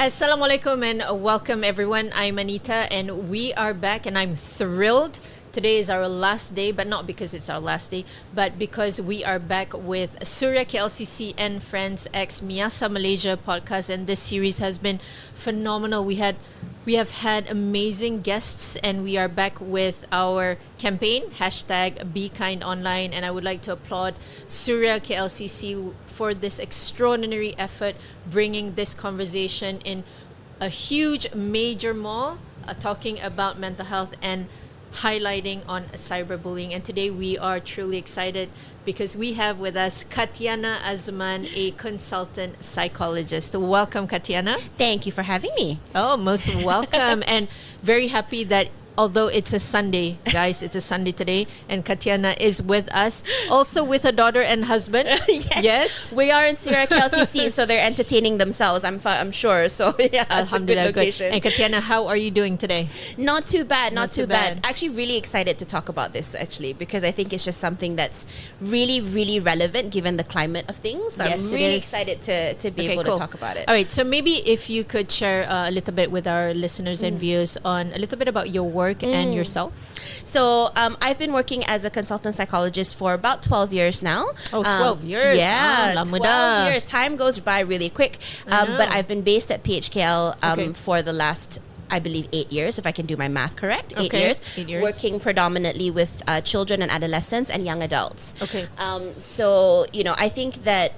Assalamualaikum and welcome everyone. I'm Anita and we are back and I'm thrilled. Today is our last day, but not because it's our last day, but because we are back with Suria, KLCC and Friends X MIASA Malaysia podcast, and this series has been phenomenal. We have had amazing guests and we are back with our campaign, #BeKindOnline, and I would like to applaud Suria KLCC for this extraordinary effort bringing this conversation in a huge major mall, talking about mental health and highlighting on cyberbullying. And today we are truly excited because we have with us Katyana Azman, a consultant psychologist. Welcome, Katyana. Thank you for having me. Oh, most welcome. And very happy that although it's a Sunday, guys, it's a Sunday today, and Katyana is with us, also with her daughter and husband. Yes. We are in Suria KLCC, so they're entertaining themselves, I'm sure. So yeah, it's a good location. And Katyana, how are you doing today? Not too bad, not too bad. Actually, really excited to talk about this, actually, because I think it's just something that's really, really relevant given the climate of things. So Yes, I'm really excited to be able to talk about it. All right, so maybe if you could share a little bit with our listeners and viewers on a little bit about your work and yourself. So I've been working as a consultant psychologist for about 12 years now. Oh, 12 years. Yeah, lama 12 dah. years. Time goes by really quick. But I've been based at PHKL for the last, I believe, 8 years, if I can do my math correct. 8 years. 8 years. Working predominantly with children and adolescents and young adults. Okay. So, I think that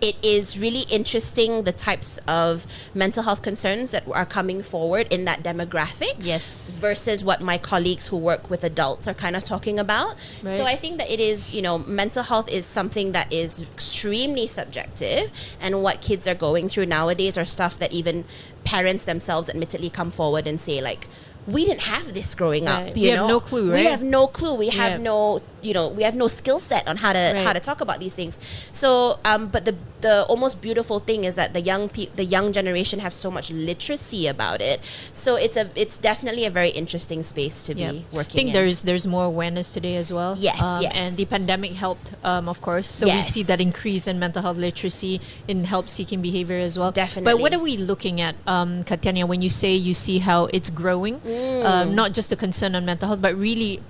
it is really interesting the types of mental health concerns that are coming forward in that demographic. Yes. Versus what my colleagues who work with adults are kind of talking about. Right. So I think that it is, mental health is something that is extremely subjective, and what kids are going through nowadays are stuff that even parents themselves admittedly come forward and say, like, we didn't have this growing up. We have no clue, right? We have no clue. We have no, we have no skill set on how to talk about these things. So, but the almost beautiful thing is that the young generation have so much literacy about it. So it's definitely a very interesting space to be working in. I think there's more awareness today as well. Yes. And the pandemic helped, of course. So we see that increase in mental health literacy, in help-seeking behavior as well. Definitely. But what are we looking at, Katyana, when you say you see how it's growing? Not just the concern on mental health, but really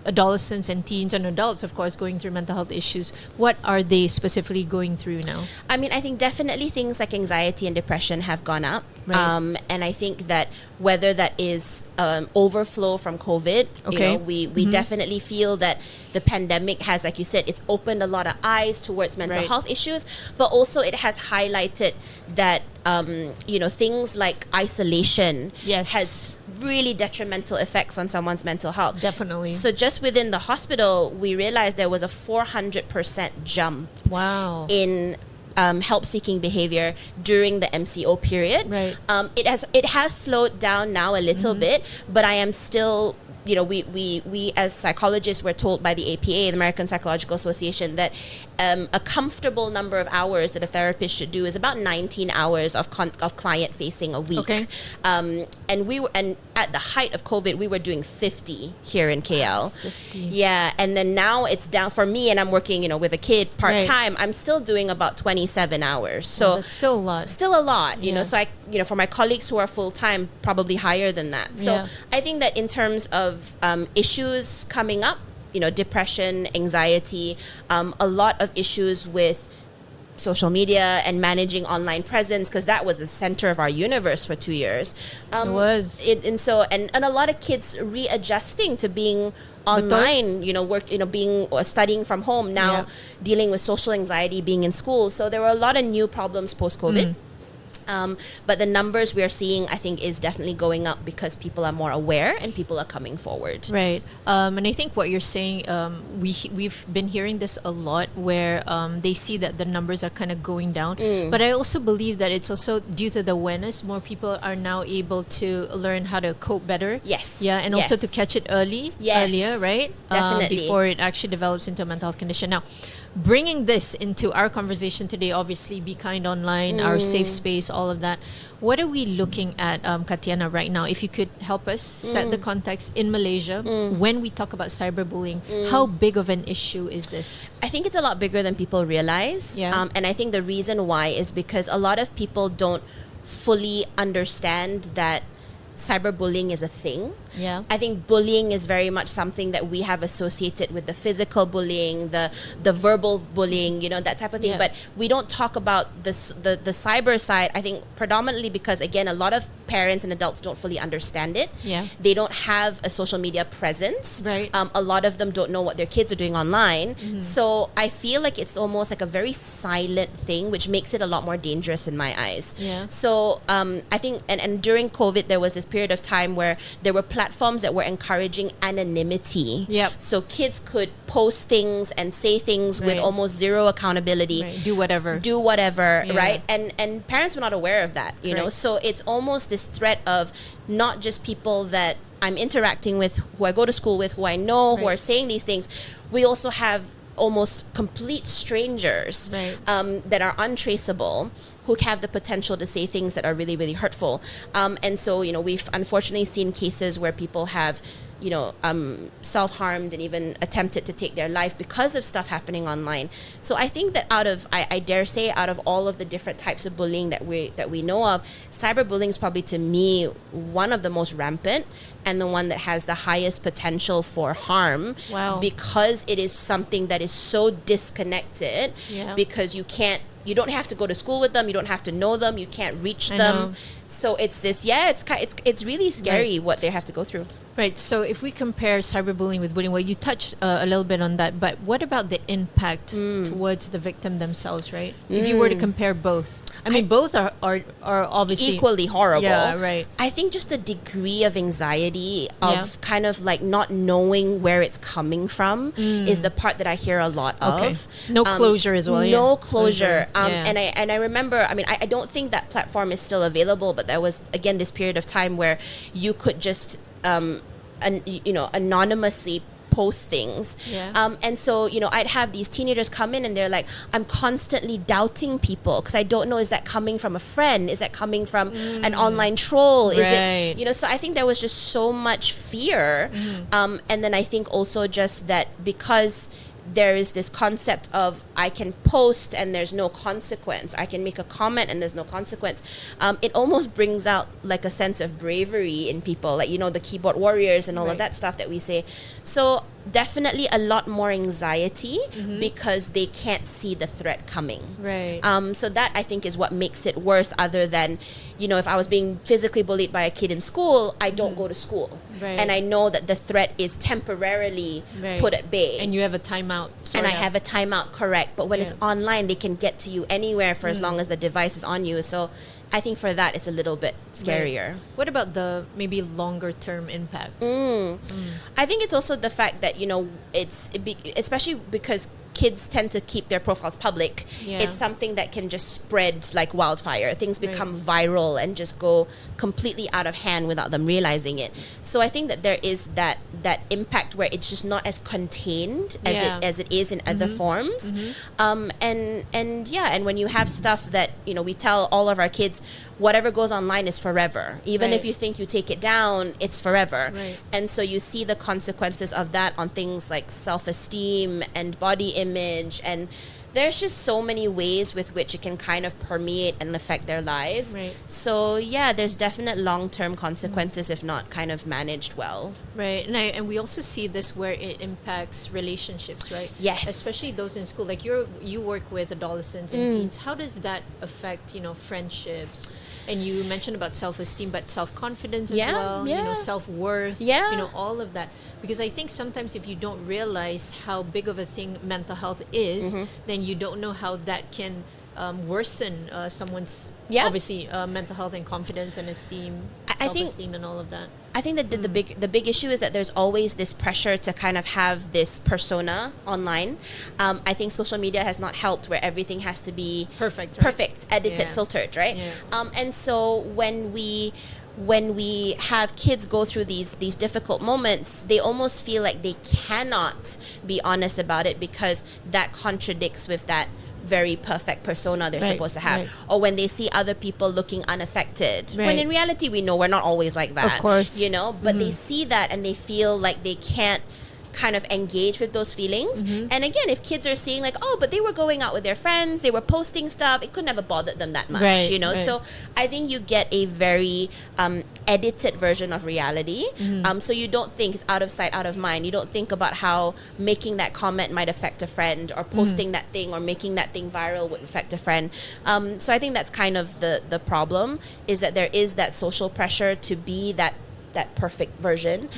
adolescents and teens and adults, of course, going through mental health issues. What are they specifically going through now? I mean, I think definitely things like anxiety and depression have gone up. Right. And I think that whether that is overflow from COVID, we definitely feel that the pandemic has, like you said, it's opened a lot of eyes towards mental health issues, but also it has highlighted that, things like isolation has really detrimental effects on someone's mental health. Definitely. So just within the hospital, we realized there was a 400% jump in help-seeking behavior during the MCO period. Right. It has slowed down now a little bit, but I am still, we as psychologists were told by the APA, the American Psychological Association, that a comfortable number of hours that a therapist should do is about 19 hours of client facing a week. Okay. And at the height of COVID, we were doing 50 here in KL. 50. Yeah, and then now it's down for me, and I'm working, with a kid part-time. I'm still doing about 27 hours. So that's still a lot. Still a lot, So I, for my colleagues who are full-time, probably higher than that. So I think that in terms of issues coming up, depression, anxiety, a lot of issues with social media and managing online presence, because that was the center of our universe for 2 years. It was. And a lot of kids readjusting to being online, studying from home now, dealing with social anxiety, being in school. So there were a lot of new problems post-COVID. But the numbers we are seeing, I think, is definitely going up because people are more aware and people are coming forward. Right. And I think what you're saying, we've been hearing this a lot, where they see that the numbers are kind of going down. But I also believe that it's also due to the awareness. More people are now able to learn how to cope better. Yes. Yeah, and also to catch it earlier, right? Definitely. Before it actually develops into a mental health condition. Now, bringing this into our conversation today, obviously BeKindOnline, our safe space, all of that. What are we looking at, Katyana, right now? If you could help us set the context in Malaysia, when we talk about cyberbullying, how big of an issue is this? I think it's a lot bigger than people realize. Yeah. And I think the reason why is because a lot of people don't fully understand that cyberbullying is a thing. Yeah. I think bullying is very much something that we have associated with the physical bullying, the verbal bullying, you know, that type of thing. Yeah. But we don't talk about the cyber side, I think predominantly because, again, a lot of parents and adults don't fully understand it. Yeah. They don't have a social media presence. Right. A lot of them don't know what their kids are doing online. So I feel like it's almost like a very silent thing, which makes it a lot more dangerous in my eyes. Yeah. So I think, and during COVID, there was this period of time where there were platforms that were encouraging anonymity. Yep. So kids could post things and say things with Right. almost zero accountability. Right. Do whatever. Yeah. Right? And parents were not aware of that, you know. Correct. So it's almost this threat of not just people that I'm interacting with, who I go to school with, who I know, who Right. are saying these things. We also have almost complete strangers Right. that are untraceable, who have the potential to say things that are really, really hurtful. And so, you know, we've unfortunately seen cases where people have, you know, self-harmed and even attempted to take their life because of stuff happening online. So I think that I dare say, out of all of the different types of bullying that we know of, cyberbullying is probably, to me, one of the most rampant and the one that has the highest potential for harm. Wow. Because it is something that is so disconnected. Yeah. Because you don't have to go to school with them, you don't have to know them, you can't reach I them. know. So it's really scary what they have to go through. Right. So if we compare cyberbullying with bullying, well, you touched a little bit on that, but what about the impact towards the victim themselves, right? If you were to compare both, I mean, both are obviously Equally horrible. Yeah, right. I think just the degree of anxiety of Yeah. kind of like not knowing where it's coming from is the part that I hear a lot Okay. of. No closure as well. No Yeah. closure. Yeah. And I remember, I mean, I don't think that platform is still available, but there was, again, this period of time where you could just anonymously post things. Yeah. And so, you know, I'd have these teenagers come in and they're like, I'm constantly doubting people because I don't know, is that coming from a friend? Is that coming from an online troll? Is Right. it, you know, so I think there was just so much fear. And then I think also just that because there is this concept of I can post and there's no consequence. I can make a comment and there's no consequence. It almost brings out like a sense of bravery in people, like, you know, the keyboard warriors and all Right. of that stuff that we say. So definitely a lot more anxiety because they can't see the threat coming. Right. So that, I think, is what makes it worse, other than, you know, if I was being physically bullied by a kid in school, I don't go to school. Right. And I know that the threat is temporarily Right. put at bay. And you have a timeout. And I have a timeout, correct. But when it's Yeah. online, they can get to you anywhere for as long as the device is on you. So I think for that, it's a little bit scarier. What about the maybe longer term impact? I think it's also the fact that, you know, especially because kids tend to keep their profiles public. Yeah. It's something that can just spread like wildfire. Things become viral and just go completely out of hand without them realizing it. So I think that there is that impact where it's just not as contained as it is in other forms. And when you have stuff that, you know, we tell all of our kids, whatever goes online is forever. Even if you think you take it down, it's forever. Right. And so you see the consequences of that on things like self-esteem and body image, and there's just so many ways with which it can kind of permeate and affect their lives. Right. So yeah, there's definite long-term consequences if not kind of managed well. Right. And we also see this where it impacts relationships, right? Yes. Especially those in school. Like you work with adolescents and teens. How does that affect, you know, friendships? And you mentioned about self-esteem, but self-confidence as well, you know, self-worth, you know, all of that. Because I think sometimes if you don't realize how big of a thing mental health is, then you don't know how that can worsen someone's obviously mental health and confidence and esteem, self-esteem and all of that. I think that the big issue is that there's always this pressure to kind of have this persona online. I think social media has not helped, where everything has to be perfect, right? edited, filtered, right? Yeah. And so when we have kids go through these difficult moments, they almost feel like they cannot be honest about it because that contradicts with that very perfect persona they're supposed to have. Right. Or when they see other people looking unaffected, when Right. in reality we know we're not always like that, Of course. you know, but they see that and they feel like they can't kind of engage with those feelings. And again, if kids are seeing like, oh, but they were going out with their friends, they were posting stuff, it couldn't have bothered them that much, you know. So I think you get a very edited version of reality. So you don't think it's out of sight, out of mind. You don't think about how making that comment might affect a friend, or posting that thing or making that thing viral would affect a friend. So I think that's kind of the problem, is that there is that social pressure to be that perfect version.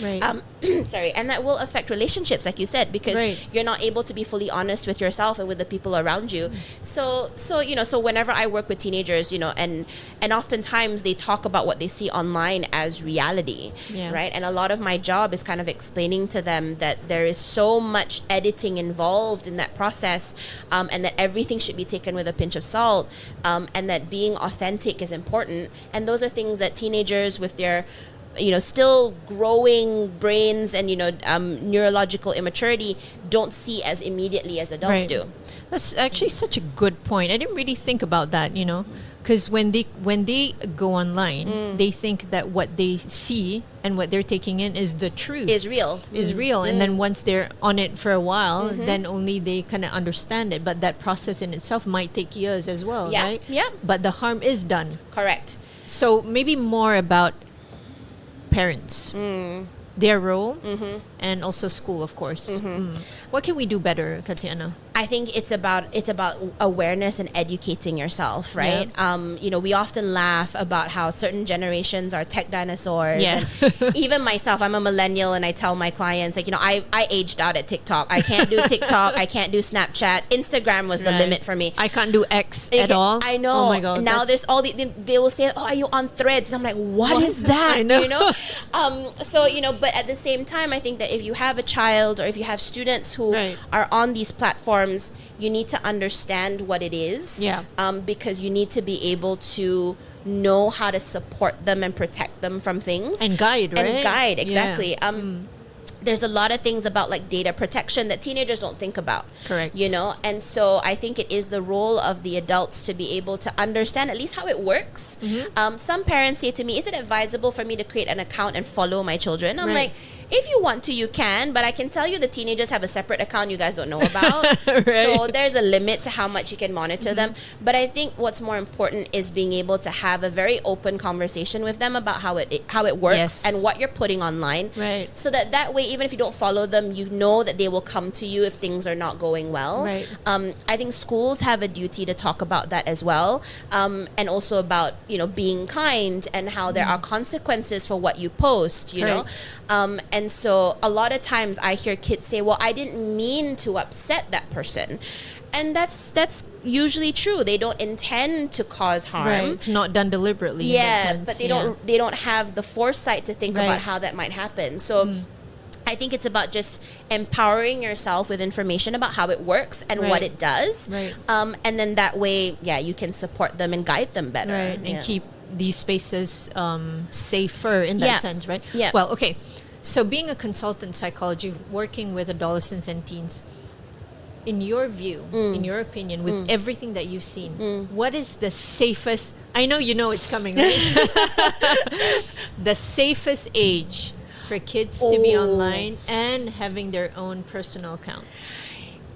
Sorry, and that will affect relationships, like you said, because you're not able to be fully honest with yourself and with the people around you. So you know, so whenever I work with teenagers, you know, and oftentimes they talk about what they see online as reality, right? And a lot of my job is kind of explaining to them that there is so much editing involved in that process, and that everything should be taken with a pinch of salt, and that being authentic is important. And those are things that teenagers with their, you know, still growing brains and, you know, neurological immaturity don't see as immediately as adults do. That's actually such a good point. I didn't really think about that, you know, because when they go online, they think that what they see and what they're taking in is the truth, is real, and then once they're on it for a while, then only they kind of understand it. But that process in itself might take years as well, right? But the harm is done. Correct. So maybe more about parents, their role, and also school, of course. What can we do better, Katyana? I think it's about awareness and educating yourself, right? You know, we often laugh about how certain generations are tech dinosaurs. And even myself, I'm a millennial, and I tell my clients, like, you know, I aged out at TikTok. I can't do TikTok. I can't do Snapchat. Instagram was the limit for me. I can't do X at all. I know. Oh my God. Now there's all they will say, oh, are you on Threads? And I'm like, what is that? I know. You know? So, you know, but at the same time, I think that if you have a child, or if you have students who are on these platforms, you need to understand what it is, because you need to be able to know how to support them and protect them from things, and guide, right? And guide, exactly. There's a lot of things about like data protection that teenagers don't think about. Correct. You know, and so I think it is the role of the adults to be able to understand at least how it works. Some parents say to me, is it advisable for me to create an account and follow my children? I'm like, if you want to, you can, but I can tell you the teenagers have a separate account you guys don't know about. So there's a limit to how much you can monitor them. But I think what's more important is being able to have a very open conversation with them about how it works and what you're putting online. So that way, even if you don't follow them, you know that they will come to you if things are not going well. I think schools have a duty to talk about that as well, and also about, you know, being kind and how there are consequences for what you post, you know. And so a lot of times I hear kids say, well, I didn't mean to upset that person. And that's usually true. They don't intend to cause harm. It's not done deliberately. But they don't have the foresight to think about how that might happen. So I think it's about just empowering yourself with information about how it works and what it does. And then that way, you can support them and guide them better. And keep these spaces safer in that sense, right? Well, okay. So being a consultant psychology, working with adolescents and teens, in your view, in your opinion, with everything that you've seen, what is the safest, I know you know it's coming, right? The safest age for kids to be online and having their own personal account?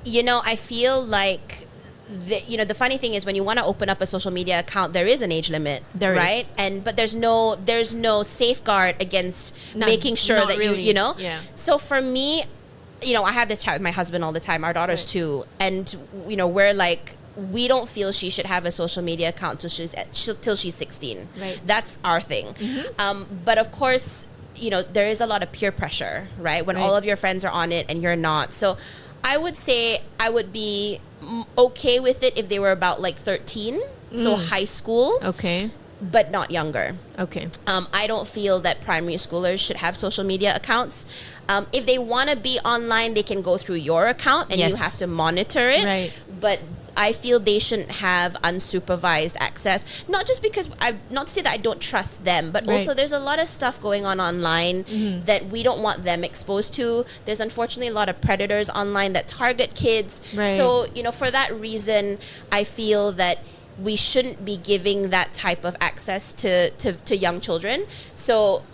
You know, I feel like the funny thing is when you want to open up a social media account, there is an age limit, right? But there's no safeguard against making sure that really. you know. So for me, you know, I have this chat with my husband all the time. Our daughter's 2, and you know, we're like, we don't feel she should have a social media account till she's 16. That's our thing. But of course, you know, there is a lot of peer pressure, right? When all of your friends are on it and you're not. So I would say I would be okay with it if they were about like 13, so high school, but not younger. I don't feel that primary schoolers should have social media accounts. If they want to be online, they can go through your account and you have to monitor it, but I feel they shouldn't have unsupervised access. Not just because not to say that I don't trust them, but also there's a lot of stuff going on online that we don't want them exposed to. There's unfortunately a lot of predators online that target kids. So, you know, for that reason, I feel that we shouldn't be giving that type of access to young children. So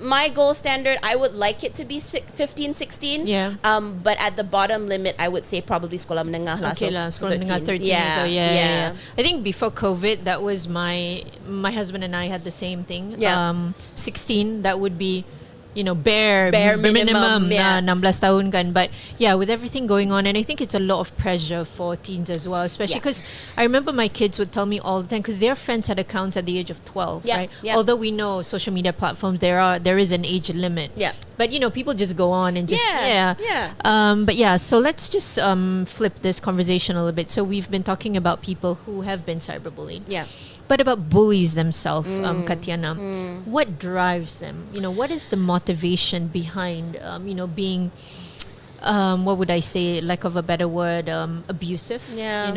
my goal standard, I would like it to be 15, 16. Yeah. But at the bottom limit, I would say probably sekolah menengah lah. Okay lah, sekolah menengah 13. Yeah, So yeah. I think before COVID, that was my husband and I had the same thing. Yeah. 16, that would be, bare minimum, yeah. na 16 tahun kan. But yeah, with everything going on, and I think it's a lot of pressure for teens as well, especially because I remember my kids would tell me all the time, because their friends had accounts at the age of 12, right? Yeah. Although we know social media platforms, there is an age limit. Yeah. But people just go on and just but yeah, so let's just flip this conversation a little bit. So we've been talking about people who have been cyberbullied. Yeah. But about bullies themselves, Katyana, what drives them? What is the motivation behind, being, what would I say, lack of a better word, abusive? Yeah.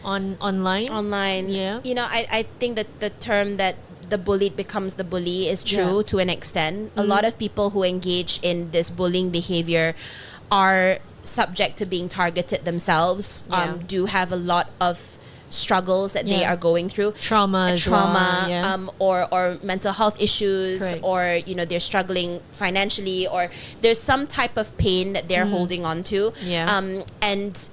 Online. Online. Yeah. I think that the term that the bullied becomes the bully is true to an extent. A lot of people who engage in this bullying behavior are subject to being targeted themselves. Do have a lot of struggles that they are going through, trauma, or mental health issues. Correct. Or they're struggling financially, or there's some type of pain that they're holding on to. And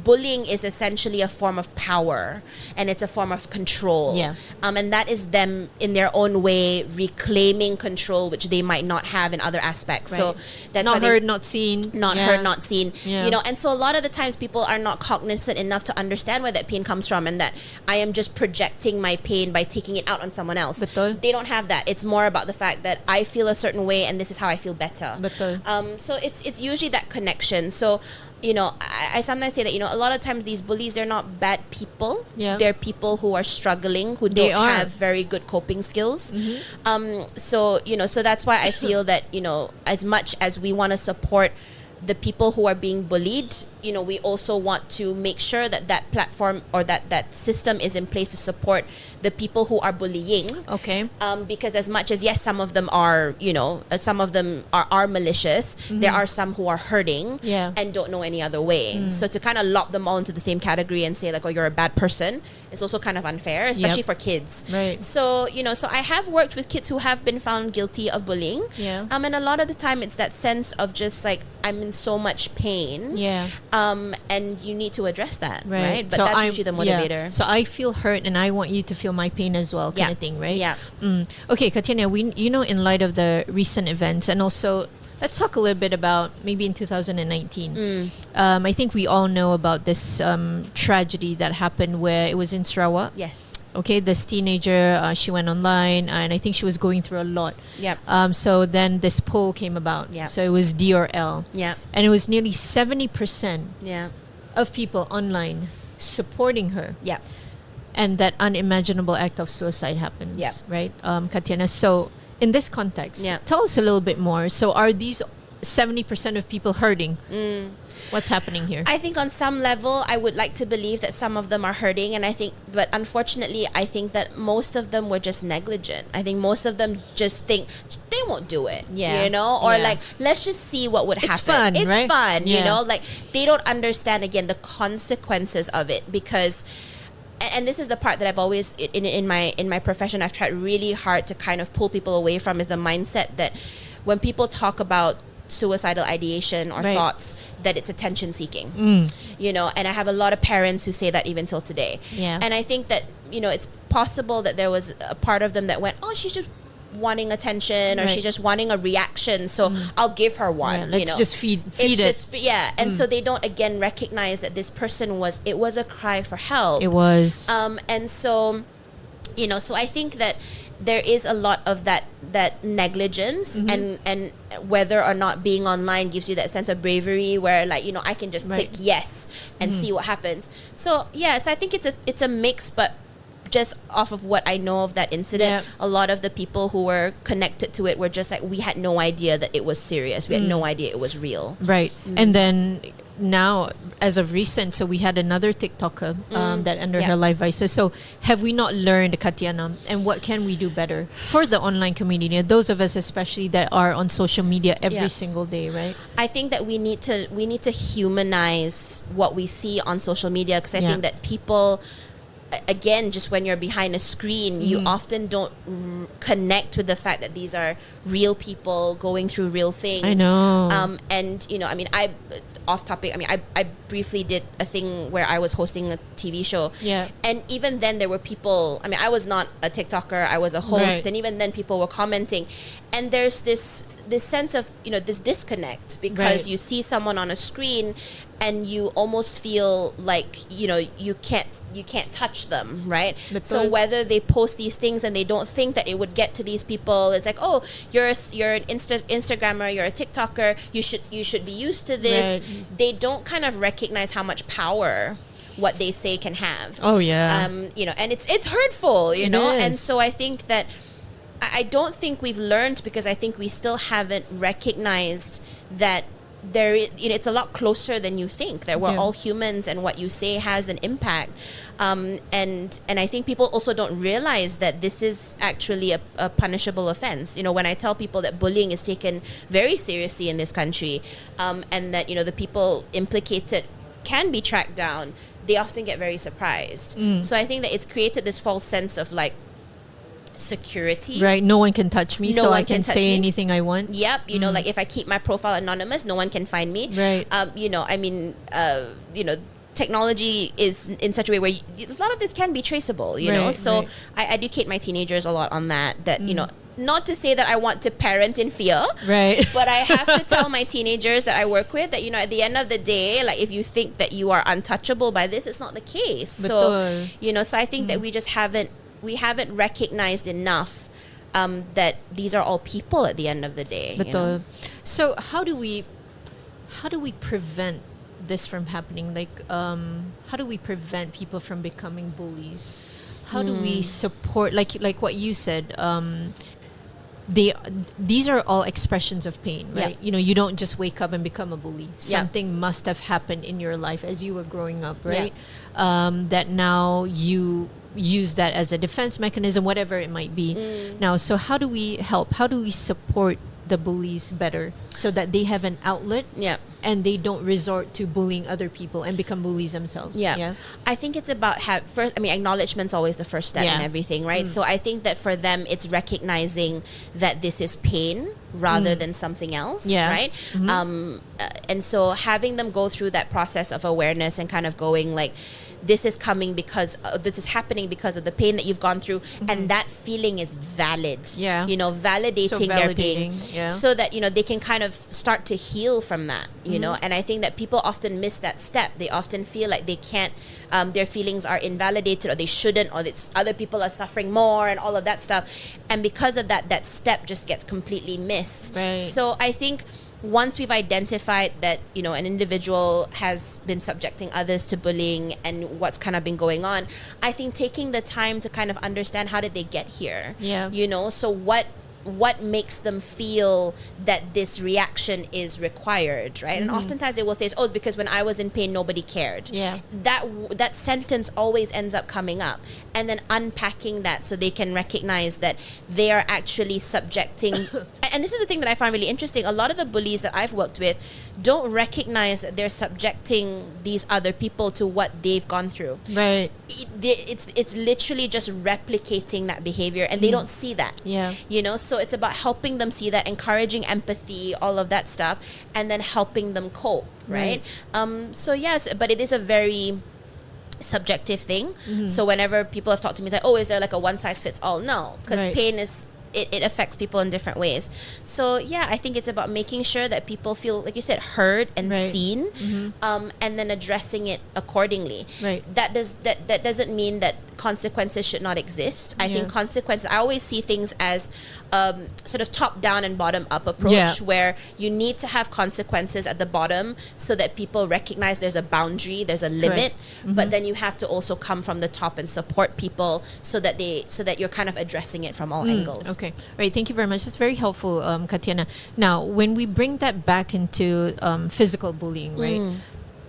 bullying is essentially a form of power, and it's a form of control. And that is them in their own way reclaiming control, which they might not have in other aspects. Right. So that's not heard, not seen. Not heard, not seen. And so a lot of the times people are not cognizant enough to understand where that pain comes from, and that I am just projecting my pain by taking it out on someone else. Betul. They don't have that. It's more about the fact that I feel a certain way, and this is how I feel better. Betul. So it's usually that connection. So I sometimes say that a lot of times these bullies, they're not bad people. They're people who are struggling, who don't have very good coping skills. So that's why I feel that as much as we want to support the people who are being bullied, we also want to make sure that that platform or that system is in place to support the people who are bullying. Okay. Because as much as some of them are, some of them are malicious, there are some who are hurting and don't know any other way. So to kind of lob them all into the same category and say like, oh, you're a bad person, is also kind of unfair, especially for kids. Right. So so I have worked with kids who have been found guilty of bullying. And a lot of the time it's that sense of just like, I'm in so much pain. And you need to address that, right? But so that's usually the motivator. So I feel hurt, and I want you to feel my pain as well, kind of thing, right? Okay, Katyana, in light of the recent events, and also let's talk a little bit about maybe in 2019. I think we all know about this tragedy that happened where it was in Sarawak. Yes. Okay, this teenager, she went online, and I think she was going through a lot. So then this poll came about. So it was D or L. And it was nearly 70% of people online supporting her. And that unimaginable act of suicide happens. Right, Katyana? So in this context, tell us a little bit more. So are these 70% of people hurting? What's happening here? I think on some level, I would like to believe that some of them are hurting, but unfortunately, I think that most of them were just negligent. I think most of them just think they won't do it, or like, let's just see what would happen. It's fun, it's right? fun, like they don't understand again the consequences of it, because. And this is the part that I've always in my profession I've tried really hard to kind of pull people away from, is the mindset that when people talk about suicidal ideation or thoughts, that it's attention seeking, and I have a lot of parents who say that even till today. And I think that it's possible that there was a part of them that went, oh, she's just wanting attention, or she's just wanting a reaction, so I'll give her one. Let's just feed it. And so they don't again recognize that this person was a cry for help. It was. And so so I think that there is a lot of that negligence, and whether or not being online gives you that sense of bravery where like I can just click yes and see what happens. So so I think it's a mix, but just off of what I know of that incident, a lot of the people who were connected to it were just like, we had no idea that it was serious. We had no idea it was real. Right. And then now, as of recent, so we had another TikToker that ended her life vices. So have we not learned, Katyana, and what can we do better for the online community? Those of us especially that are on social media every single day, right? I think that we need to humanize what we see on social media, because I think that people, again, just when you're behind a screen, you often don't connect with the fact that these are real people going through real things. I know. And you know, I mean, off topic, I mean, I briefly did a thing where I was hosting a TV show. Yeah. And even then there were people, I mean, I was not a TikToker, I was a host, Right. and even then people were commenting. And there's this sense of, you know, this disconnect, because Right. you see someone on a screen and you almost feel like, you know, you can't touch them, right? So Betul. whether they post these things and they don't think that it would get to these people, it's like, oh, you're an Instagrammer, you're a TikToker, you should be used to this. Right. They don't kind of recognize how much power what they say can have. Oh yeah. You know, and it's hurtful, you It know. is. And so I think that I don't think we've learned, because I think we still haven't recognized that there is, you know, it's a lot closer than you think, that we're Yeah. all humans and what you say has an impact. And I think people also don't realize that this is actually a punishable offense. You know, when I tell people that bullying is taken very seriously in this country, and that, you know, the people implicated can be tracked down, they often get very surprised. So I think that it's created this false sense of like security. Right. No one can touch me, No so one I can touch say me. anything I want. Yep, you know, like if I keep my profile anonymous, no one can find me. Right. You know, I mean, you know, technology is in such a way where a lot of this can be traceable, you know. Right, So right. I educate my teenagers a lot on that, you know, not to say that I want to parent in fear, Right. but I have to tell my teenagers that I work with that, you know, at the end of the day, like if you think that you are untouchable by this, it's not the case. So, Betul. you know, so I think that we just haven't recognized enough that these are all people at the end of the day. You know? Betul. So how do we prevent this from happening? Like, how do we prevent people from becoming bullies? How do we support, like what you said? These are all expressions of pain, right? Yeah. You know, you don't just wake up and become a bully. Yeah. Something must have happened in your life as you were growing up, right? That now you use that as a defense mechanism, whatever it might be. Now, so how do we help? How do we support the bullies better so that they have an outlet Yeah. and they don't resort to bullying other people and become bullies themselves? Yeah. I think it's about first, I mean, acknowledgement's always the first step in Yeah. everything, right? So I think that for them, it's recognizing that this is pain rather than something else, Yeah. right? And so having them go through that process of awareness and kind of going like, this is coming because this is happening because of the pain that you've gone through, and that feeling is valid. Yeah. You know, validating So their pain, validating, yeah. so that, you know, they can kind of start to heal from that, you know. And I think that people often miss that step. They often feel like they can't, their feelings are invalidated, or they shouldn't, or it's other people are suffering more, and all of that stuff. And because of that, that step just gets completely missed. Right. So I think once we've identified that, you know, an individual has been subjecting others to bullying and what's kind of been going on, I think taking the time to kind of understand, how did they get here? Yeah. You know, so what makes them feel that this reaction is required, right? And oftentimes they will say, oh, it's because when I was in pain, nobody cared. Yeah. That sentence always ends up coming up. And then unpacking that so they can recognize that they are actually subjecting... and this is the thing that I find really interesting. A lot of the bullies that I've worked with don't recognize that they're subjecting these other people to what they've gone through. Right. It's literally just replicating that behavior, and they don't see that. Yeah. You know, so it's about helping them see that, encouraging empathy, all of that stuff, and then helping them cope, right? So yes, but it is a very subjective thing. So whenever people have talked to me like, oh, is there like a one size fits all? No, because Right. pain is it affects people in different ways. So yeah, I think it's about making sure that people feel, like you said, heard and Right. seen, and then addressing it accordingly. Right. That doesn't mean that consequences should not exist. I think Yeah. consequences, I always see things as sort of top down and bottom up approach, Yeah. where you need to have consequences at the bottom so that people recognize there's a boundary, there's a limit, but then you have to also come from the top and support people so that you're kind of addressing it from all angles. Okay. Right. Thank you very much. That's very helpful, Katyana. Now, when we bring that back into physical bullying, right?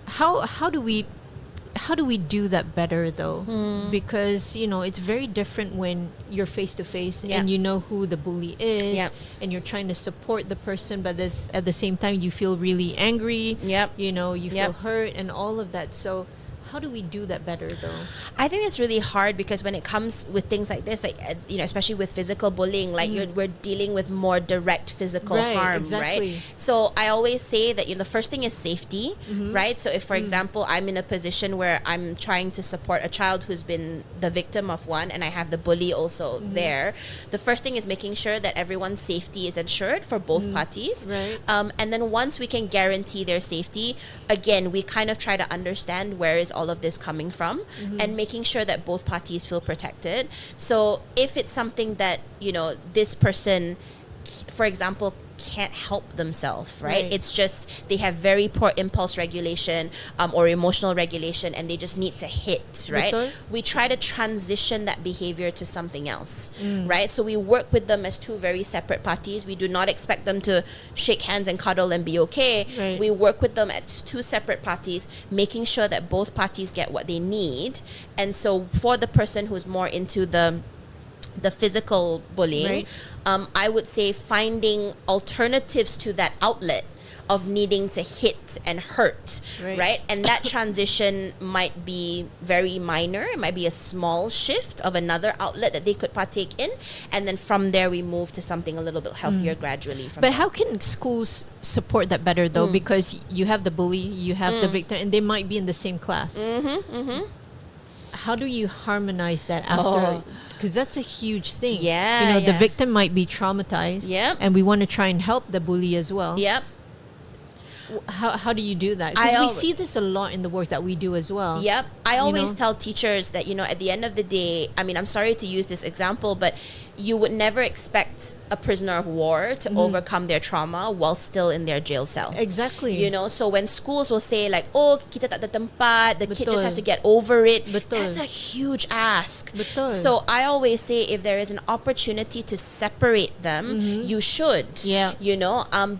How do we do that better though? Because, you know, it's very different when you're face to face and you know who the bully is, Yeah. and you're trying to support the person, but at the same time you feel really angry. Yep. You know, you feel Yep. hurt and all of that. So How do we do that better, though? I think it's really hard because when it comes with things like this, like especially with physical bullying, like we're dealing with more direct physical harm, exactly. right? So I always say that the first thing is safety, right? So if, for example, I'm in a position where I'm trying to support a child who's been the victim of one, and I have the bully also there, the first thing is making sure that everyone's safety is ensured for both parties, right? And then once we can guarantee their safety, again, we kind of try to understand where is all of this coming from and making sure that both parties feel protected. So if it's something that this person, for example, can't help themselves, right? It's just they have very poor impulse regulation or emotional regulation, and they just need to hit, right? Betul. We try to transition that behavior to something else, right? So we work with them as two very separate parties. We do not expect them to shake hands and cuddle and be okay. Right. We work with them as two separate parties, making sure that both parties get what they need. And so for the person who's more into the physical bullying, I would say finding alternatives to that outlet of needing to hit and hurt, right? And that transition might be very minor. It might be a small shift of another outlet that they could partake in. And then from there, we move to something a little bit healthier gradually. But how can schools support that better, though? Because you have the bully, you have the victim, and they might be in the same class. How do you harmonize that after? Because that's a huge thing. The victim might be traumatized. And we want to try and help the bully as well. How do you do that? Because we see this a lot in the work that we do as well. I always tell teachers that, at the end of the day, I mean, I'm sorry to use this example, but you would never expect a prisoner of war to overcome their trauma while still in their jail cell. Exactly. So when schools will say like, oh, kita tak ada tempat, the kid just has to get over it. That's a huge ask. So I always say if there is an opportunity to separate them, you should.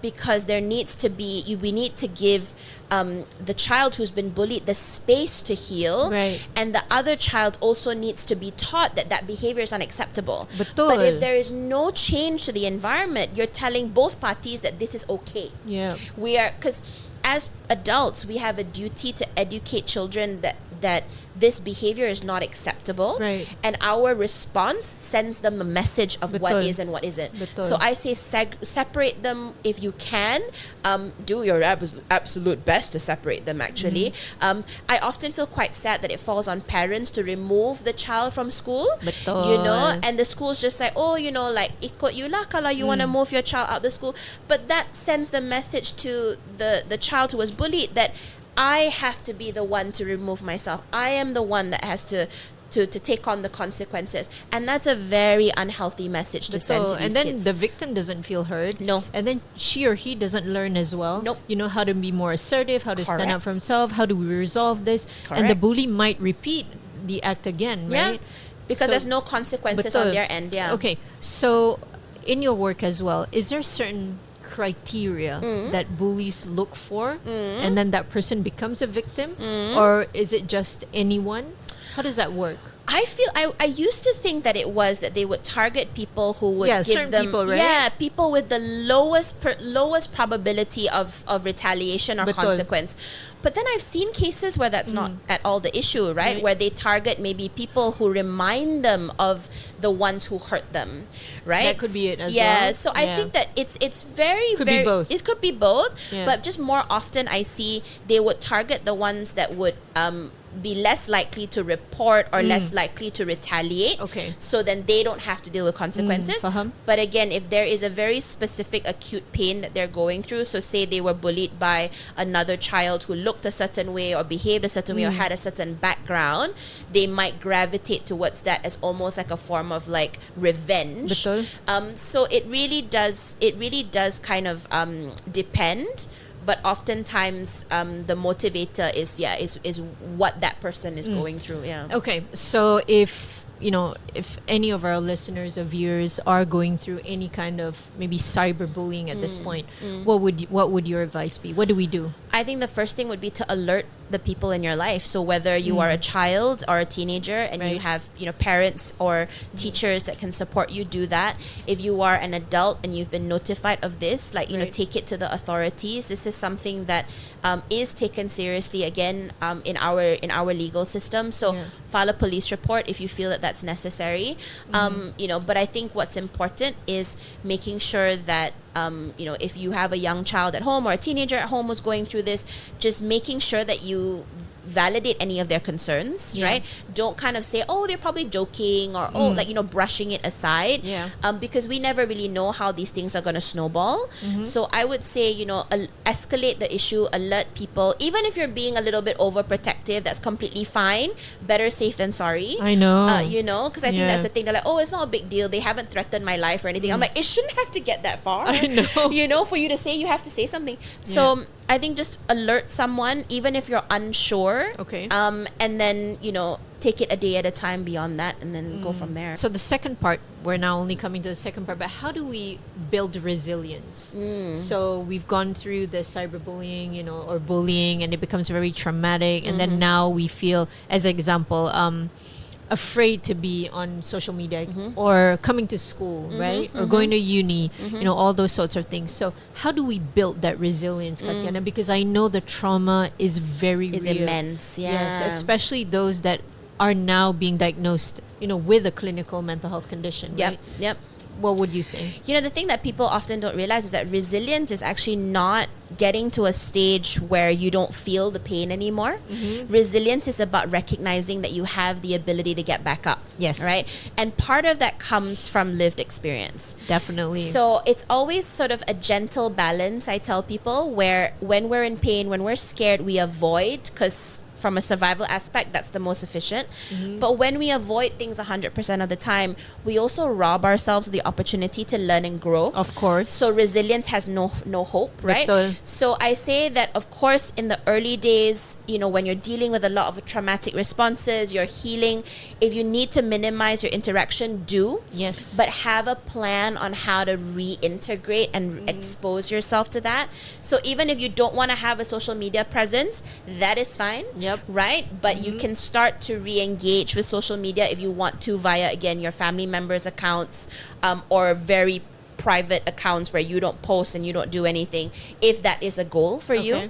Because there needs to be, we need to give the child who's been bullied the space to heal, and the other child also needs to be taught that behavior is unacceptable. But if there is no change to the environment, you're telling both parties that this is okay. Because as adults, we have a duty to educate children that this behavior is not acceptable, and our response sends them a message of what is and what isn't. So I say separate them if you can. Do your absolute best to separate them, actually. I often feel quite sad that it falls on parents to remove the child from school, and the school's just like, oh, like ikut you lah kalau you want to move your child out of the school. But that sends the message to the child who was bullied that I have to be the one to remove myself. I am the one that has to take on the consequences. And that's a very unhealthy message to send to these kids. And then the victim doesn't feel heard. No. And then she or he doesn't learn as well. Nope. How to be more assertive, how to stand up for himself, how do we resolve this? And the bully might repeat the act again, right? Because there's no consequences on their end. Okay. So in your work as well, is there certain criteria that bullies look for and then that person becomes a victim, or is it just anyone? How does that work? I feel I used to think that it was that they would target people who would give them people, right? People with the lowest probability of retaliation or consequence. But then I've seen cases where that's not at all the issue, right? Where they target maybe people who remind them of the ones who hurt them, right? That could be it as well. Yeah, so I think that it's very be both. It could be both, but just more often I see they would target the ones that would be less likely to report or less likely to retaliate. So then they don't have to deal with consequences. But again, if there is a very specific acute pain that they're going through, so say they were bullied by another child who looked a certain way or behaved a certain way or had a certain background, they might gravitate towards that as almost like a form of like revenge. So it really does kind of depend. But oftentimes, the motivator is what that person is going through. Okay, so if any of our listeners or viewers are going through any kind of maybe cyberbullying at this point, what would your advice be? What do we do? I think the first thing would be to alert the people in your life. So whether you are a child or a teenager and you have, parents or teachers that can support you, do that. If you are an adult and you've been notified of this, take it to the authorities. This is something that is taken seriously again in our legal system. So file a police report if you feel that that's necessary. But I think what's important is making sure that if you have a young child at home or a teenager at home who's going through this, just making sure that you validate any of their concerns, right? Don't kind of say, oh, they're probably joking, or brushing it aside, because we never really know how these things are going to snowball. So I would say, escalate the issue, alert people. Even if you're being a little bit overprotective, that's completely fine. Better safe than sorry. I know. Because I think that's the thing. They're like, oh, it's not a big deal. They haven't threatened my life or anything. I'm like, it shouldn't have to get that far. I know. For you to say, you have to say something. So I think just alert someone, even if you're unsure. Okay. And then, take it a day at a time beyond that, and then go from there. So the second part, we're now only coming to the second part, but how do we build resilience? So we've gone through the cyberbullying, or bullying, and it becomes very traumatic. And then now we feel, as an example, afraid to be on social media or coming to school, right? Or going to uni, all those sorts of things. So how do we build that resilience, Katyana? Because I know the trauma is very real. Immense, Yes, especially those that are now being diagnosed, with a clinical mental health condition, right? Yep. What would you say? The thing that people often don't realize is that resilience is actually not getting to a stage where you don't feel the pain anymore. Resilience is about recognizing that you have the ability to get back up. Yes. Right? And part of that comes from lived experience. Definitely. So it's always sort of a gentle balance, I tell people, where when we're in pain, when we're scared, we avoid, because from a survival aspect, that's the most efficient. But when we avoid things 100% of the time, we also rob ourselves of the opportunity to learn and grow. Of course. So resilience has no hope, right? Betul. So I say that, of course, in the early days, when you're dealing with a lot of traumatic responses, you're healing, if you need to minimize your interaction, do. Yes. But have a plan on how to reintegrate and expose yourself to that. So even if you don't want to have a social media presence, that is fine. Yep. Right? But you can start to re-engage with social media if you want to via, again, your family members' accounts, or very private accounts where you don't post and you don't do anything, if that is a goal for you.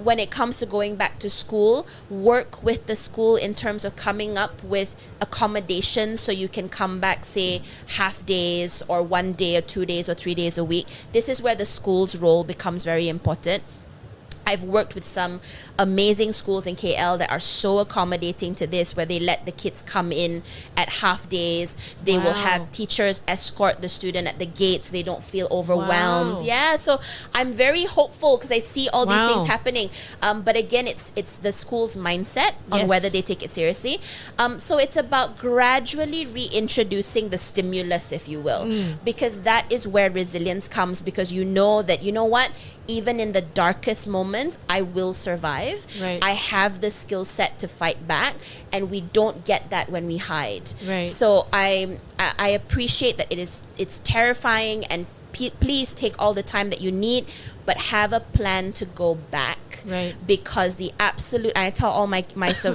When it comes to going back to school, work with the school in terms of coming up with accommodations so you can come back, say, half days or 1 day or 2 days or 3 days a week. This is where the school's role becomes very important. I've worked with some amazing schools in KL that are so accommodating to this, where they let the kids come in at half days. They will have teachers escort the student at the gate so they don't feel overwhelmed. Yeah, so I'm very hopeful because I see all these things happening. But again, it's the school's mindset on whether they take it seriously. So it's about gradually reintroducing the stimulus, if you will, because that is where resilience comes, because you know that, even in the darkest moments, I will survive. Right. I have the skill set to fight back, and we don't get that when we hide. Right. So I appreciate that it's terrifying, and please take all the time that you need, but have a plan to go back. Right. Because the absolute, and I tell all my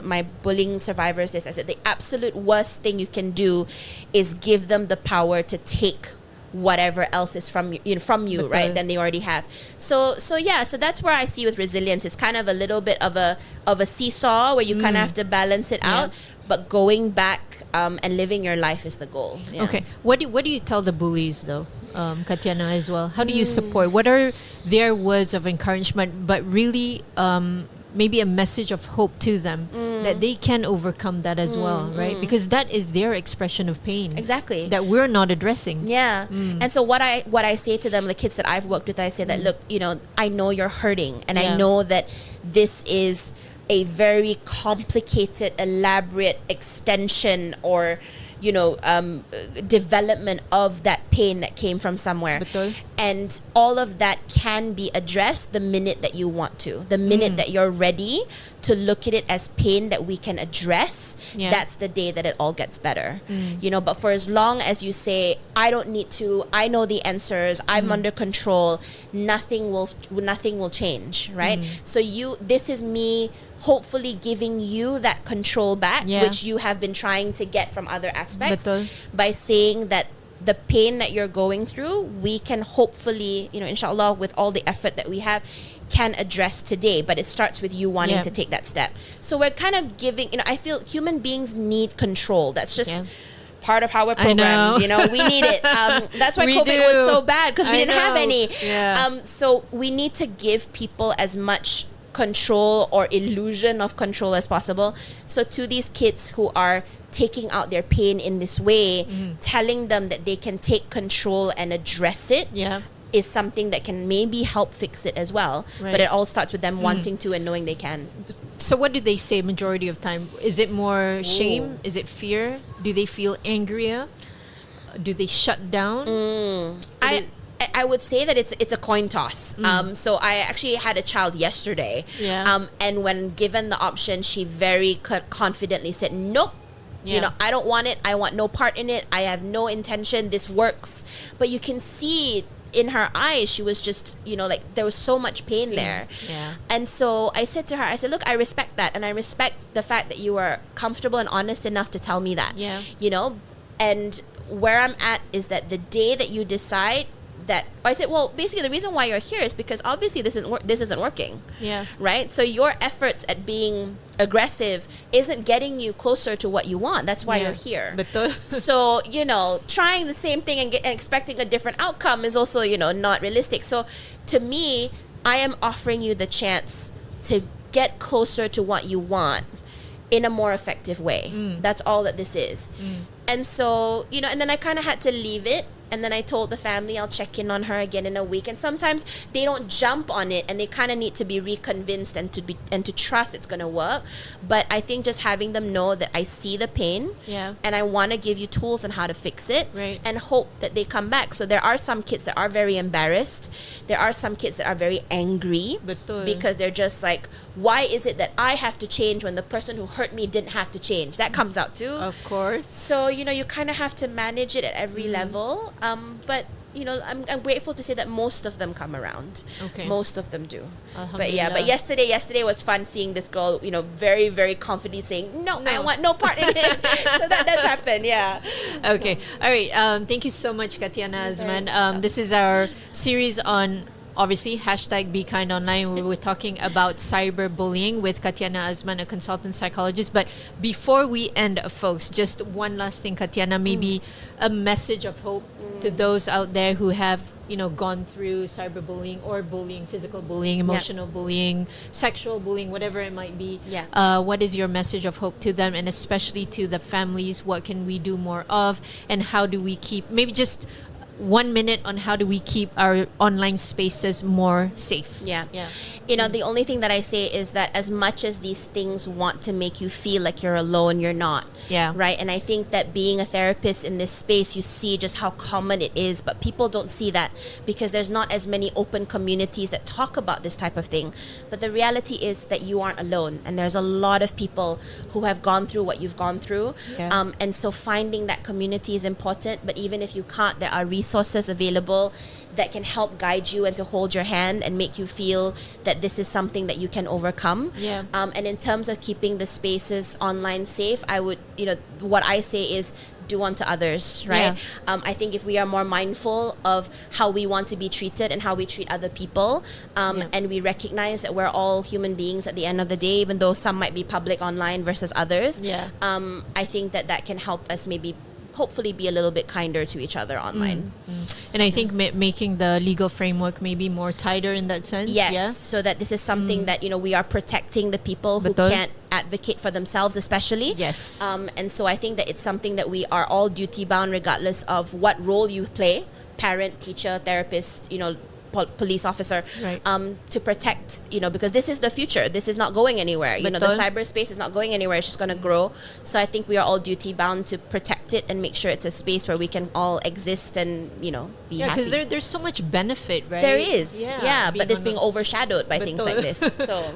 my bullying survivors this, I said the absolute worst thing you can do is give them the power to take whatever else is from you, right? Then they already have. So that's where I see with resilience. It's kind of a little bit of a seesaw where you kind of have to balance it out. But going back and living your life is the goal. Yeah. Okay. What do you tell the bullies though, Katyana, as well? How do you support? What are their words of encouragement, but really maybe a message of hope to them that they can overcome that as well, right? Because that is their expression of pain. Exactly. That we're not addressing. Yeah. And so what I say to them, the kids that I've worked with, I say that, look, I know you're hurting, and I know that this is a very complicated, elaborate extension or development of that pain pain that came from somewhere. Betul. And all of that can be addressed the minute that you want to. The minute that you're ready to look at it as pain that we can address, that's the day that it all gets better. You know, but for as long as you say, I don't need to, I know the answers, I'm under control, nothing will change, right? So this is me hopefully giving you that control back, which you have been trying to get from other aspects. Betul. By saying that the pain that you're going through, we can hopefully, you know, inshallah, with all the effort that we have, can address today. But it starts with you wanting to take that step. So we're kind of giving, you know, I feel human beings need control. That's just part of how we're programmed. You know, we need it. That's why COVID was so bad, because we didn't have any. So we need to give people as much control or illusion of control as possible. So to these kids who are taking out their pain in this way, telling them that they can take control and address it is something that can maybe help fix it as well. But it all starts with them wanting to and knowing they can. So what do they say majority of time? Is it more shame? Is it fear? Do they feel angrier? Do they shut down? I would say that it's a coin toss. So I actually had a child yesterday. And when given the option, she very confidently said, nope. You know, I don't want it. I want no part in it. I have no intention. This works. But you can see in her eyes, she was just, you know, like there was so much pain there. And so I said to her, I said, look, I respect that. And I respect the fact that you were comfortable and honest enough to tell me that. You know, and where I'm at is that the day that you decide that, I said, well, basically the reason why you're here is because obviously this isn't working. Right? So your efforts at being aggressive isn't getting you closer to what you want. That's why you're here. So, you know, trying the same thing and expecting a different outcome is also, you know, not realistic. So to me, I am offering you the chance to get closer to what you want in a more effective way. That's all that this is. And so, you know, and then I kind of had to leave it. And then I told the family I'll check in on her again in a week. And sometimes they don't jump on it, and they kind of need to be reconvinced and to trust it's going to work. But I think just having them know that I see the pain, and I want to give you tools on how to fix it, and hope that they come back. So there are some kids that are very embarrassed. There are some kids that are very angry. Because they're just like, why is it that I have to change when the person who hurt me didn't have to change? That comes out too. Of course. So, you know, you kind of have to manage it at every level. But you know, I'm grateful to say that most of them come around. Most of them do. But yesterday was fun seeing this girl, you know, very, very confidently saying, no, I want no part in it. So that does happen. Okay. All right. Thank you so much, Katyana Azman. This is our series on, obviously, #BeKindOnline. We were talking about cyberbullying with Katyana Azman, a consultant psychologist. But before we end, folks, just one last thing, Katyana, maybe a message of hope to those out there who have, you know, gone through cyberbullying or bullying, physical bullying, emotional bullying, sexual bullying, whatever it might be. What is your message of hope to them, and especially to the families? What can we do more of, and how do we keep, maybe just 1 minute on how do we keep our online spaces more safe? You know, the only thing that I say is that as much as these things want to make you feel like you're alone, you're not. Right? And I think that being a therapist in this space, you see just how common it is, but people don't see that because there's not as many open communities that talk about this type of thing. But the reality is that you aren't alone, and there's a lot of people who have gone through what you've gone through. And so finding that community is important, but even if you can't, there are resources available that can help guide you and to hold your hand and make you feel that this is something that you can overcome. And in terms of keeping the spaces online safe, I would, you know, what I say is do unto others, right? I think if we are more mindful of how we want to be treated and how we treat other people, and we recognize that we're all human beings at the end of the day, even though some might be public online versus others, I think that can help us maybe hopefully be a little bit kinder to each other online. And I think making the legal framework maybe more tighter in that sense. So that this is something that, you know, we are protecting the people who can't advocate for themselves, especially. And so I think that it's something that we are all duty bound regardless of what role you play, parent, teacher, therapist, you know, police officer, to protect, you know, because this is the future. This is not going anywhere. You know, the cyberspace is not going anywhere. It's just going to grow. So I think we are all duty bound to protect protect it and make sure it's a space where we can all exist and, be Yeah, happy. because there's so much benefit, right? There is, but it's being on overshadowed by things like this. So,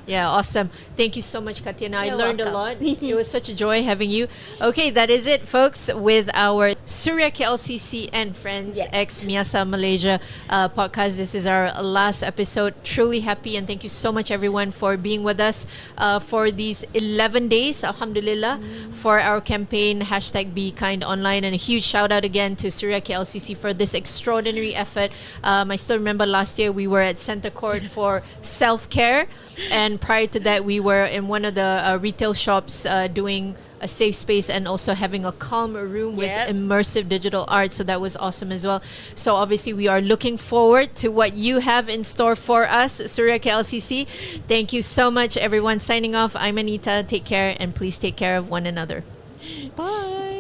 Yeah, awesome. Thank you so much, Katyana. I You're learned a welcome. lot. It was such a joy having you. Okay, that is it, folks, with our Suria KLCC and Friends ex MIASA Malaysia podcast. This is our last episode. Truly happy, and thank you so much, everyone, for being with us for these 11 days, alhamdulillah, for our campaign, #BeKindOnline. And a huge shout out again to Suria KLCC for this extraordinary effort. I still remember last year we were at Center Court for self-care, and prior to that we were in one of the retail shops doing a safe space and also having a calm room with immersive digital art. So that was awesome as well. So obviously we are looking forward to what you have in store for us, Suria KLCC. Thank you so much, everyone. Signing off, I'm Anita. Take care, and please take care of one another. Bye.